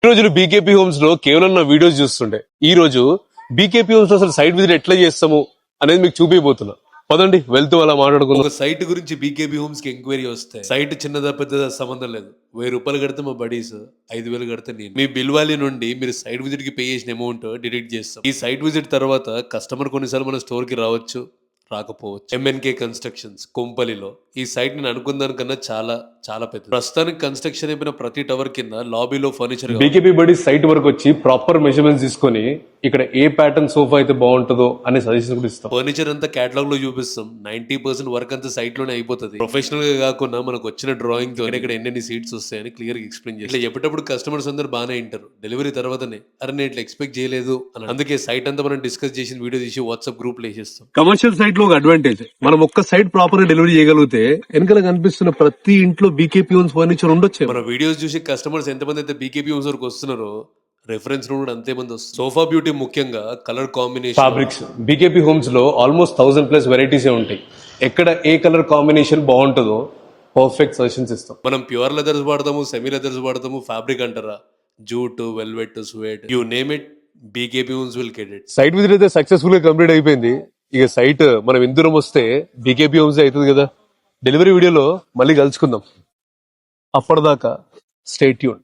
ఈ రోజులు BKP homes లో కేవలం నా వీడియోస్ చూస్తుండే ఈ రోజు బీకేపీ హోమ్స్ లో అసలు సైట్ విజిట్ ఎట్లా చేస్తాము అనేది మీకు చూపించబోతున్నా. పదండి వెళ్తూ అలా మాట్లాడుకుందాం. ఒక సైట్ గురించి బీకేబీ హోమ్స్ కి ఎంక్వైరీ వస్తే సైట్ చిన్నదా పెద్దదా సంబంధం లేదు. 1000 రూపాయలు కడితే మా బడీస్, 5000 కడితే నేను. మీ బిల్ వాల్యూ నుండి మీరు సైట్ విజిట్ కి పే చేసిన అమౌంట్ డిడక్ట్ చేస్తాం. ఈ సైట్ విజిట్ తర్వాత కస్టమర్ కొన్నిసార్లు మన స్టోర్ కి రావచ్చు, రాకపోవచ్చు. ఎంఎన్కే కన్స్ట్రక్షన్స్ కొంపల్లిలో ఈ సైట్ నేను అనుకున్న దానికన్నా చాలా చాలా పెద్ద. ప్రస్తుతానికి కన్స్ట్రక్షన్ అయిపోయిన ప్రతి టవర్ కింద లాబీలో ఫర్నిచర్ బీకేపీ బడీ సైట్ వరకు వచ్చి ప్రాపర్ మెజర్మెంట్స్ తీసుకొని ఇక్కడ ఏ ప్యాటర్న్ సోఫా అయితే బాగుంటుందో అనే సజెషన్ కూడా ఇస్తాం. ఫర్నిచర్ అంతా కేటలాగ్ లో చూపిస్తాం. 90% వర్క్ అంతా సైట్ లోనే అయిపోతుంది. ప్రొఫెషనల్ గా కాకుండా మనకు వచ్చిన డ్రాయింగ్ తో ఇక్కడ ఎన్ని సీట్స్ వస్తాయని క్లియర్ గా ఎక్స్ప్లెయిన్ చేయాలి. ఇట్లా ఎప్పటికప్పుడు కస్టమర్స్ అందరూ బాగానే వింటారు. డెలివరీ తర్వాతనే అరే నేను ఇట్లా ఎక్స్పెక్ట్ చేయలేదు అని. అందుకే సైట్ అంతా మనం డిస్కస్ చేసిన వీడియో తీసి వాట్సాప్ గ్రూప్ లో వేసేస్తాం. కమర్షియల్ సైట్ లో ఒక అడ్వాంటేజ్, మనం ఒక్క సైట్ ప్రాపర్ గా డెలివరీ చేయగలిగితే వెనకాల కనిపిస్తున్న ప్రతి ఇంట్లో బీకేపీ హోమ్స్ ఫర్నిచర్ ఉండొచ్చు. మన వీడియోస్ చూసి కస్టమర్స్ ఎంతమంది అయితే బీకేపీ హోమ్స్ వరకు వస్తున్నారో రెఫరెన్స్ కూడా అంతే మంది వస్తుంది. సోఫా బ్యూటీ ముఖ్యంగా colour combination, fabrics BKP homes లో ఆల్మోస్ట్ 1000+ వెరైటీస్ ఉంటాయి. ఎక్కడ ఏ కలర్ కాంబినేషన్ బాగుంటుందో పర్ఫెక్ట్ సజెషన్స్ ఇస్తాం. మనం ప్యూర్ లెదర్స్ వాడతాము, సెమీ లెదర్స్ వాడతాము, ఫ్యాబ్రిక్ అంటారా, jute, velvet, suede, you name it, BKP homes will get it. Site visit అయితే సక్సెస్ఫుల్ గా కంప్లీట్ అయిపోయింది. ఇక సైట్ మనం ఎంత దూరం వస్తే బీకేపీ హోమ్స్ అవుతుంది కదా. డెలివరీ వీడియోలో మళ్ళీ కలుసుకుందాం. అప్పటిదాకా స్టే ట్యూన్.